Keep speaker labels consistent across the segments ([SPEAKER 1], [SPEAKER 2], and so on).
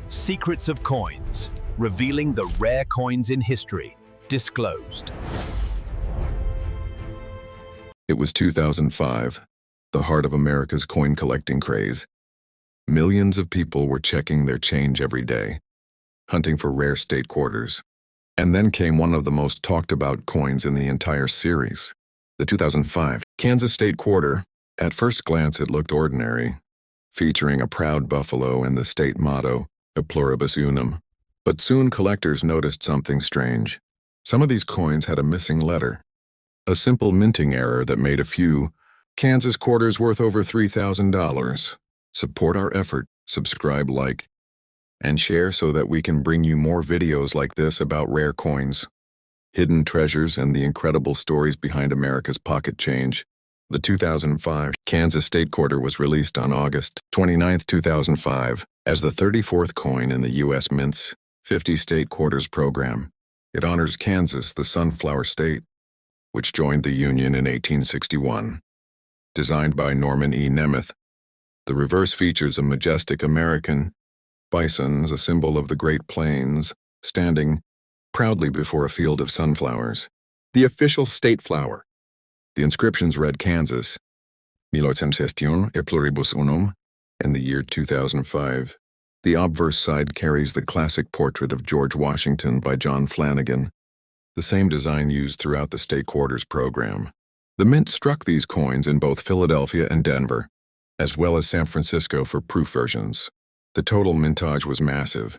[SPEAKER 1] Secrets of Coins, revealing the rare coins in history, disclosed.
[SPEAKER 2] It was 2005, the heart of America's coin collecting craze. Millions of people were checking their change every day, hunting for rare state quarters. And then came one of the most talked about coins in the entire series, the 2005 Kansas State Quarter. At first glance it looked ordinary, featuring a proud buffalo and the state motto, E pluribus unum. But soon collectors noticed something strange. Some of these coins had a missing letter, a simple minting error that made a few Kansas quarters worth over $3,000. Support our effort, subscribe, like, and share so that we can bring you more videos like this about rare coins, hidden treasures, and the incredible stories behind America's pocket change. The 2005 Kansas State Quarter was released on August 29, 2005, as the 34th coin in the U.S. Mint's 50 State Quarters program. It honors Kansas, the Sunflower State, which joined the Union in 1861. Designed by Norman E. Nemeth, the reverse features a majestic American bison, a symbol of the Great Plains, standing proudly before a field of sunflowers, the official state flower. The inscriptions read Kansas, 1861 e pluribus unum, in the year 2005. The obverse side carries the classic portrait of George Washington by John Flanagan, the same design used throughout the State Quarters program. The Mint struck these coins in both Philadelphia and Denver, as well as San Francisco for proof versions. The total mintage was massive.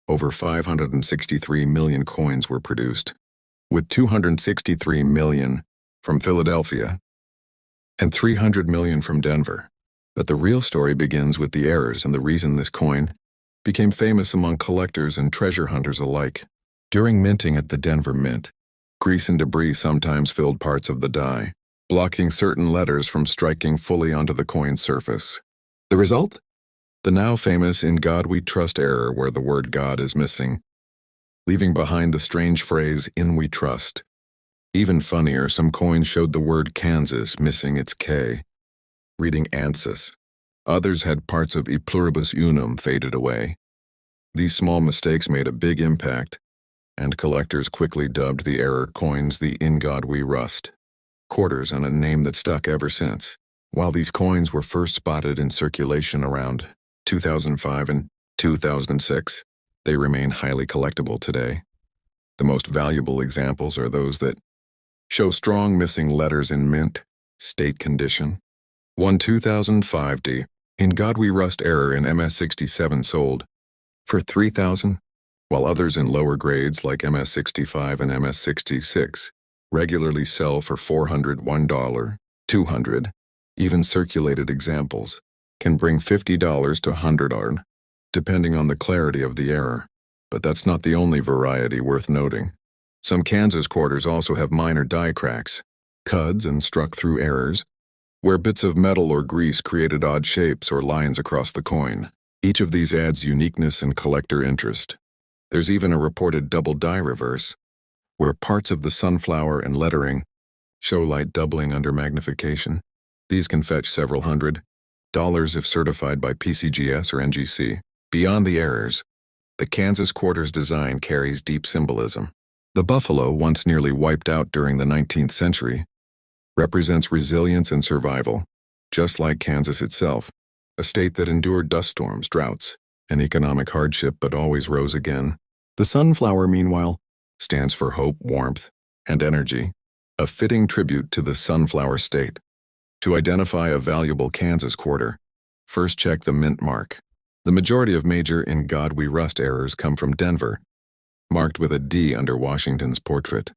[SPEAKER 2] Over 563 million coins were produced, with 263 million from Philadelphia and 300 million from Denver. But the real story begins with the errors and the reason this coin became famous among collectors and treasure hunters alike. During minting at the Denver Mint, grease and debris sometimes filled parts of the die, blocking certain letters from striking fully onto the coin's surface. The result? The now famous "In God We Trust" error, where the word God is missing, leaving behind the strange phrase "In We Trust." Even funnier, some coins showed the word Kansas missing its K, reading Ansis. Others had parts of E pluribus unum faded away. These small mistakes made a big impact, and collectors quickly dubbed the error coins the "In God We Rust" quarters, and a name that stuck ever since. While these coins were first spotted in circulation around 2005 and 2006, they remain highly collectible today. The most valuable examples are those that show strong missing letters in mint, state condition. One 2005 "In God We Rust" error in MS-67 sold for $3,000, while others in lower grades like MS-65 and MS-66 regularly sell for $401, $200. Even circulated examples can bring $50 to $100, depending on the clarity of the error. But that's not the only variety worth noting. Some Kansas quarters also have minor die cracks, cuds, and struck-through errors, where bits of metal or grease created odd shapes or lines across the coin. Each of these adds uniqueness and collector interest. There's even a reported double die reverse, where parts of the sunflower and lettering show light doubling under magnification. These can fetch several $100s if certified by PCGS or NGC. Beyond the errors, the Kansas quarters design carries deep symbolism. The buffalo, once nearly wiped out during the 19th century, represents resilience and survival, just like Kansas itself, a state that endured dust storms, droughts, and economic hardship but always rose again. The sunflower, meanwhile, stands for hope, warmth, and energy, a fitting tribute to the Sunflower State. To identify a valuable Kansas quarter, first check the mint mark. The majority of major "In God We Rust" errors come from Denver, marked with a D under Washington's portrait.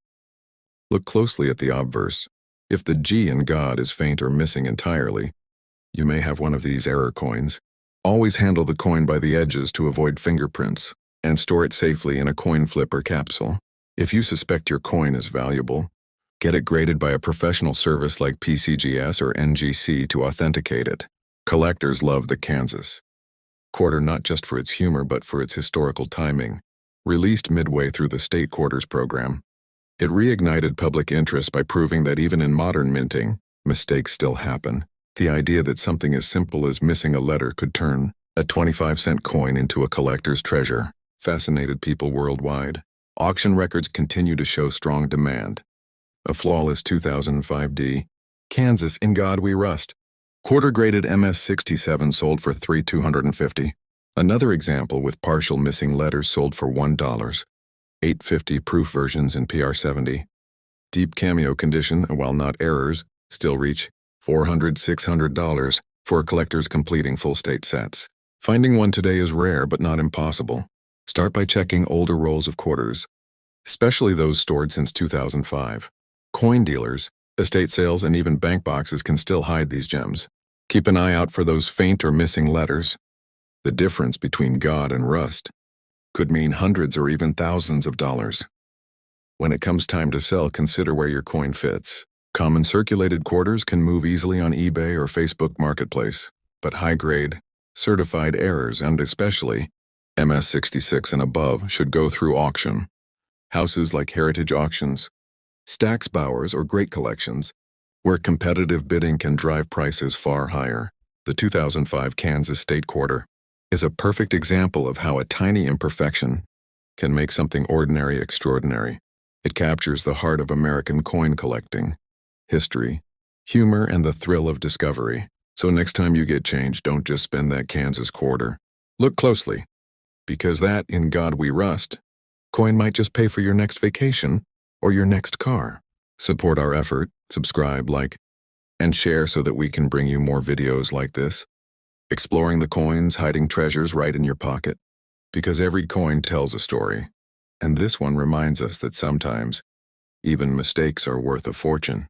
[SPEAKER 2] Look closely at the obverse. If the G in God is faint or missing entirely, you may have one of these error coins. Always handle the coin by the edges to avoid fingerprints, and store it safely in a coin flipper capsule. If you suspect your coin is valuable, get it graded by a professional service like PCGS or NGC to authenticate it. Collectors love the Kansas quarter not just for its humor but for its historical timing. Released midway through the State Quarters program, it reignited public interest by proving that even in modern minting, mistakes still happen. The idea that something as simple as missing a letter could turn A 25-cent coin into a collector's treasure fascinated people worldwide. Auction records continue to show strong demand. A flawless 2005D, Kansas In God We Rust. Quarter-graded MS-67 sold for $3,250. Another example with partial missing letters sold for $1. $850 proof versions in PR70. Deep cameo condition, while not errors, still reach $400–600 for a collector's completing full-state sets. Finding one today is rare but not impossible. Start by checking older rolls of quarters, especially those stored since 2005. Coin dealers, estate sales, and even bank boxes can still hide these gems. Keep an eye out for those faint or missing letters. The difference between God and rust could mean hundreds or even thousands of dollars. When it comes time to sell, consider where your coin fits. Common circulated quarters can move easily on eBay or Facebook Marketplace, but high-grade, certified errors, and especially MS-66 and above, should go through auction. Houses like Heritage Auctions, Stax Bowers, or Great Collections, where competitive bidding can drive prices far higher. The 2005 Kansas State Quarter is a perfect example of how a tiny imperfection can make something ordinary extraordinary. It captures the heart of American coin collecting, history, humor, and the thrill of discovery. So next time you get change, don't just spend that Kansas quarter. Look closely, because that In God We Rust coin might just pay for your next vacation or your next car. Support our effort, subscribe, like, and share so that we can bring you more videos like this. Exploring the coins, hiding treasures right in your pocket. Because every coin tells a story. And this one reminds us that sometimes even mistakes are worth a fortune.